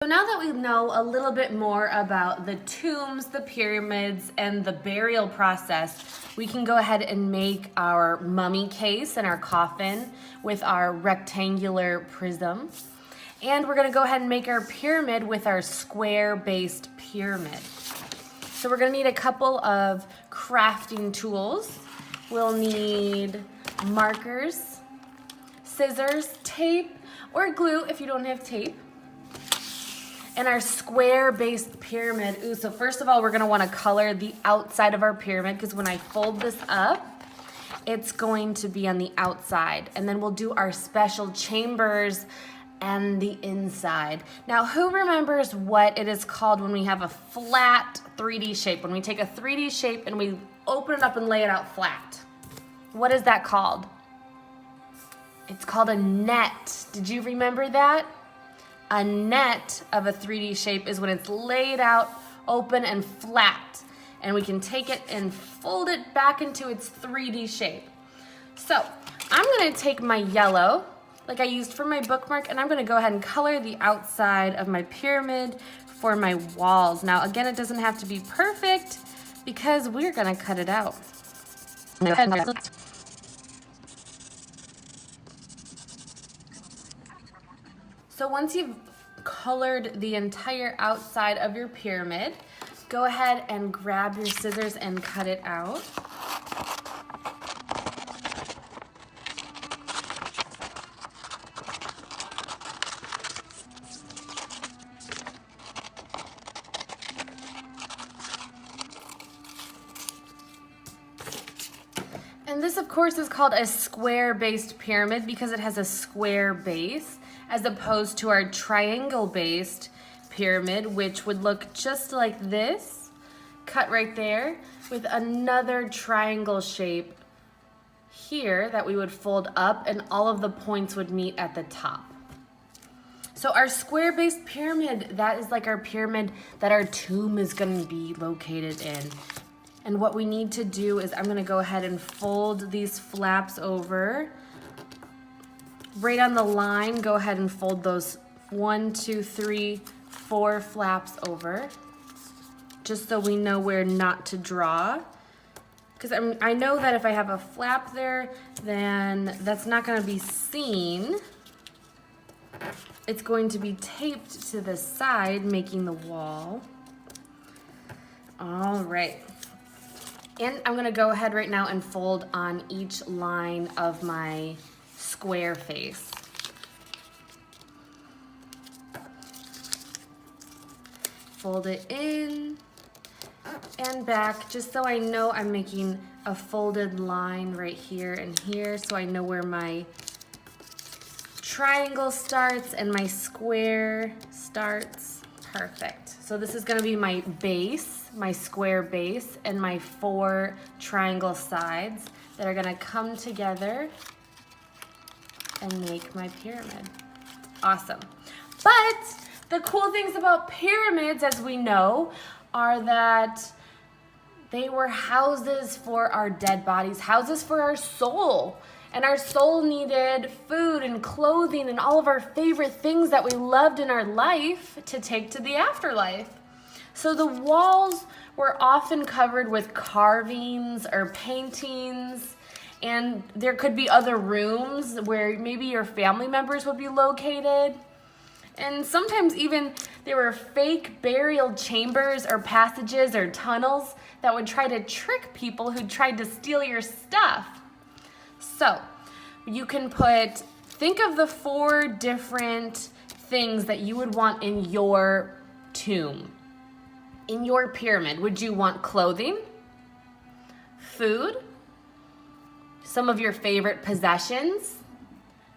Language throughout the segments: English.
So now that we know a little bit more about the tombs, the pyramids, and the burial process, we can go ahead and make our mummy case and our coffin with our rectangular prism. And we're gonna go ahead and make our pyramid with our square-based pyramid. So we're gonna need a couple of crafting tools. We'll need markers, scissors, tape, or glue if you don't have tape. And our square-based pyramid. Ooh, so first of all, we're gonna wanna color the outside of our pyramid because when I fold this up, it's going to be on the outside. And then we'll do our special chambers and the inside. Now, who remembers what it is called when we have a flat 3D shape? When we take a 3D shape and we open it up and lay it out flat. What is that called? It's called a net. Did you remember that? A net of a 3D shape is when it's laid out, open, and flat. And we can take it and fold it back into its 3D shape. So I'm gonna take my yellow, like I used for my bookmark, and I'm gonna go ahead and color the outside of my pyramid for my walls. Now, again, it doesn't have to be perfect because we're gonna cut it out. So once you've colored the entire outside of your pyramid, go ahead and grab your scissors and cut it out. And this, of course, is called a square-based pyramid because it has a square base, as opposed to our triangle-based pyramid, which would look just like this, cut right there, with another triangle shape here that we would fold up, and all of the points would meet at the top. So our square-based pyramid, that is like our pyramid that our tomb is gonna be located in. And what we need to do is I'm gonna go ahead and fold these flaps over. Right on the line, go ahead and fold those 1, 2, 3, 4 flaps over, just so we know where not to draw. Because I know that if I have a flap there, then that's not gonna be seen. It's going to be taped to the side, making the wall. All right. And I'm gonna go ahead right now and fold on each line of my square face. Fold it in and back, just so I know I'm making a folded line right here and here, so I know where my triangle starts and my square starts. Perfect. So this is gonna be my base, my square base, and my 4 triangle sides that are gonna come together and make my pyramid. Awesome. But the cool things about pyramids, as we know, are that they were houses for our dead bodies, houses for our soul. And our soul needed food and clothing and all of our favorite things that we loved in our life to take to the afterlife. So the walls were often covered with carvings or paintings. And there could be other rooms where maybe your family members would be located. And sometimes even there were fake burial chambers or passages or tunnels that would try to trick people who tried to steal your stuff. So you can think of the 4 different things that you would want in your tomb. In your pyramid, would you want clothing, food, some of your favorite possessions,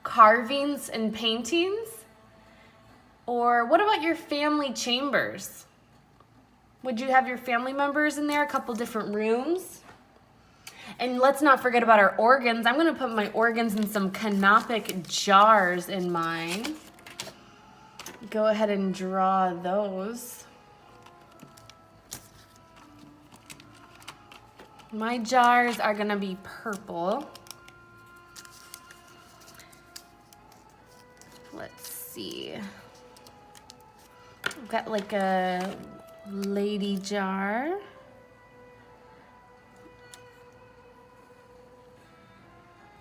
carvings and paintings? Or what about your family chambers? Would you have your family members in there, a couple different rooms? And let's not forget about our organs. I'm gonna put my organs in some canopic jars in mine. Go ahead and draw those. My jars are gonna be purple. Let's see. I've got like a lady jar.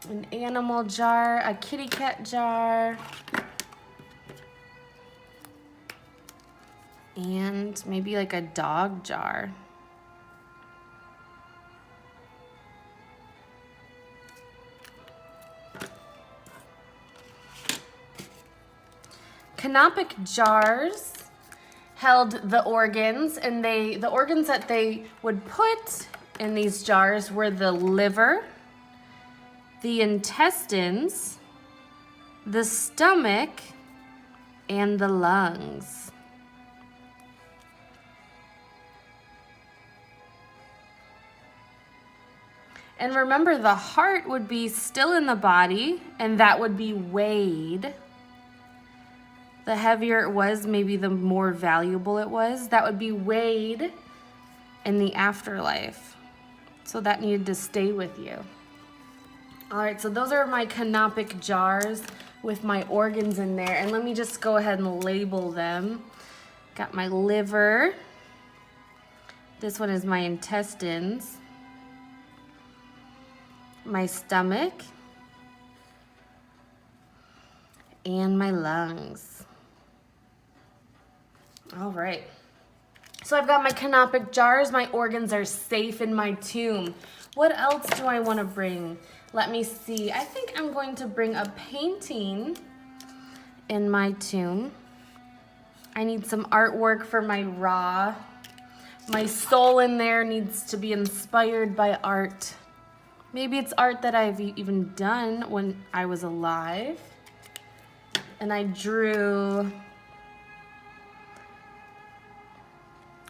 An animal jar, a kitty cat jar, and maybe like a dog jar. Canopic jars held the organs, and the organs that they would put in these jars were the liver, the intestines, the stomach, and the lungs. And remember, the heart would be still in the body, and that would be weighed. The heavier it was, maybe the more valuable it was. That would be weighed in the afterlife. So that needed to stay with you. All right, so those are my canopic jars with my organs in there. And let me just go ahead and label them. Got my liver. This one is my intestines. My stomach. And my lungs. All right. So I've got my canopic jars. My organs are safe in my tomb. What else do I want to bring? Let me see. I think I'm going to bring a painting in my tomb. I need some artwork for my Ra. My soul in there needs to be inspired by art. Maybe it's art that I've even done when I was alive. And I drew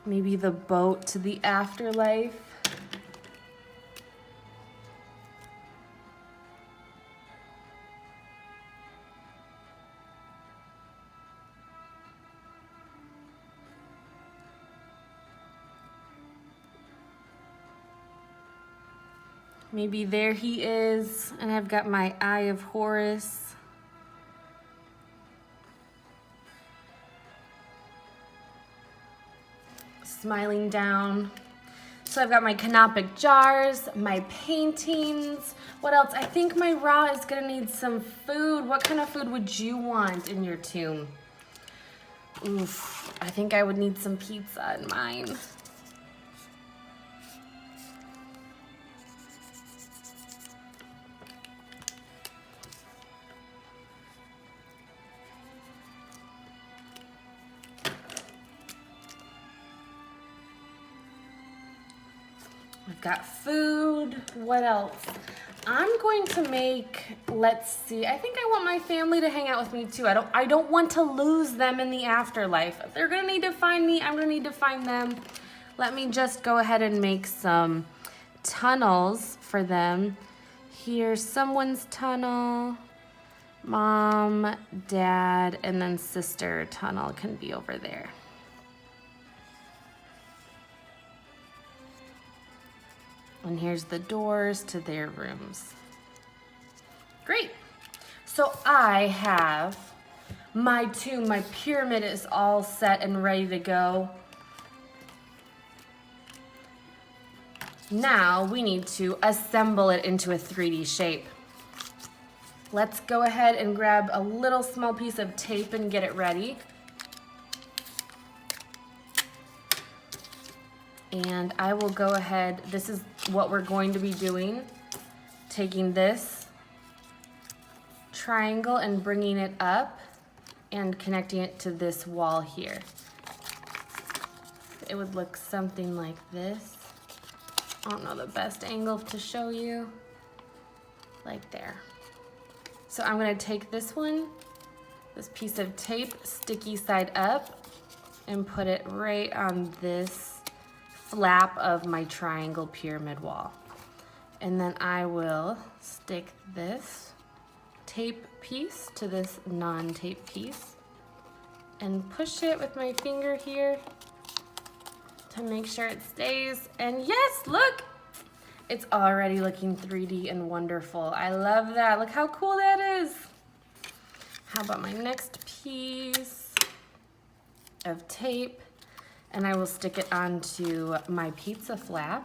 maybe the boat to the afterlife. Maybe there he is, and I've got my Eye of Horus. Smiling down. So I've got my canopic jars, my paintings. What else? I think my Ra is gonna need some food. What kind of food would you want in your tomb? Oof, I think I would need some pizza in mine. We've got food. What else? I'm going to make, let's see, I think I want my family to hang out with me too. I don't want to lose them in the afterlife. If they're gonna need to find me, I'm gonna need to find them. Let me just go ahead and make some tunnels for them. Here's someone's tunnel. Mom, dad, and then sister tunnel can be over there. And here's the doors to their rooms. Great. So I have my tomb, my pyramid is all set and ready to go. Now we need to assemble it into a 3D shape. Let's go ahead and grab a little small piece of tape and get it ready. And I will go ahead, this is what we're going to be doing. Taking this triangle and bringing it up and connecting it to this wall here. It would look something like this. I don't know the best angle to show you. Like there. So I'm gonna take this one, this piece of tape, sticky side up, and put it right on this flap of my triangle pyramid wall. And then I will stick this tape piece to this non-tape piece and push it with my finger here to make sure it stays. And yes, look, it's already looking 3D and wonderful. I love that. Look how cool that is. How about my next piece? of tape, and I will stick it onto my pizza flap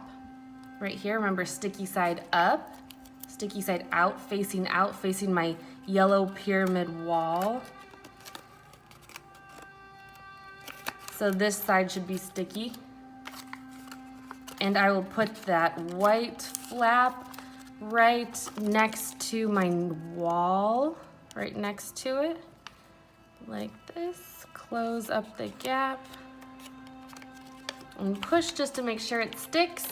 right here. Remember, sticky side up, sticky side out, facing my yellow pyramid wall. So this side should be sticky. And I will put that white flap right next to my wall, right next to it, like this. Close up the gap and push just to make sure it sticks.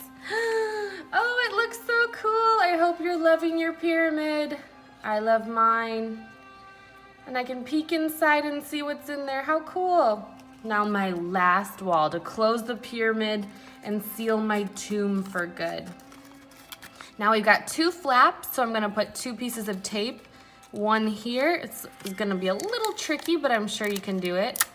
Oh, it looks so cool. I hope you're loving your pyramid. I love mine. And I can peek inside and see what's in there. How cool. Now my last wall to close the pyramid and seal my tomb for good. Now we've got 2 flaps, so I'm gonna put 2 pieces of tape. One here, it's gonna be a little tricky, but I'm sure you can do it.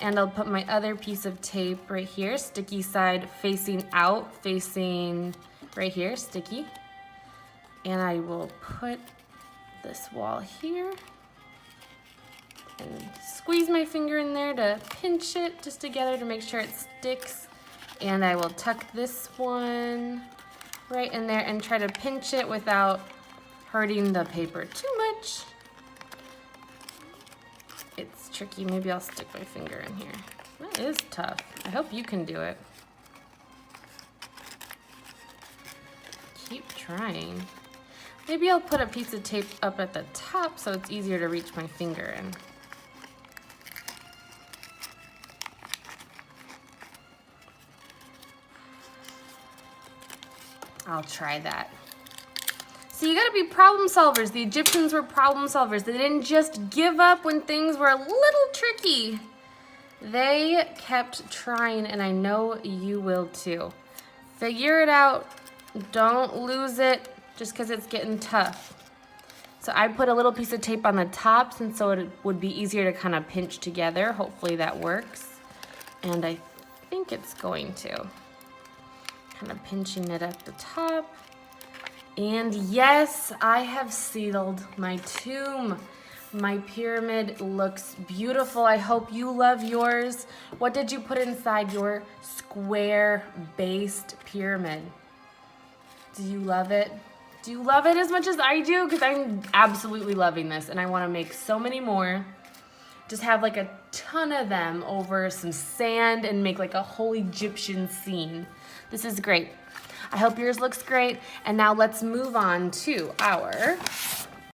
And I'll put my other piece of tape right here, sticky side facing out, facing right here, sticky. And I will put this wall here and squeeze my finger in there to pinch it just together to make sure it sticks. And I will tuck this one right in there and try to pinch it without hurting the paper too much. It's tricky. Maybe I'll stick my finger in here. That is tough. I hope you can do it. Keep trying. Maybe I'll put a piece of tape up at the top so it's easier to reach my finger in. I'll try that. So you gotta be problem solvers. The Egyptians were problem solvers. They didn't just give up when things were a little tricky. They kept trying, and I know you will too. Figure it out. Don't lose it just because it's getting tough. So I put a little piece of tape on the tops, and so it would be easier to kind of pinch together. Hopefully that works. And I think it's going to. Kind of pinching it at the top. And yes, I have sealed my tomb. My pyramid looks beautiful. I hope you love yours. What did you put inside your square-based pyramid? Do you love it? Do you love it as much as I do? Because I'm absolutely loving this, and I want to make so many more. Just have like a ton of them over some sand and make like a whole Egyptian scene. This is great. I hope yours looks great. And now let's move on to our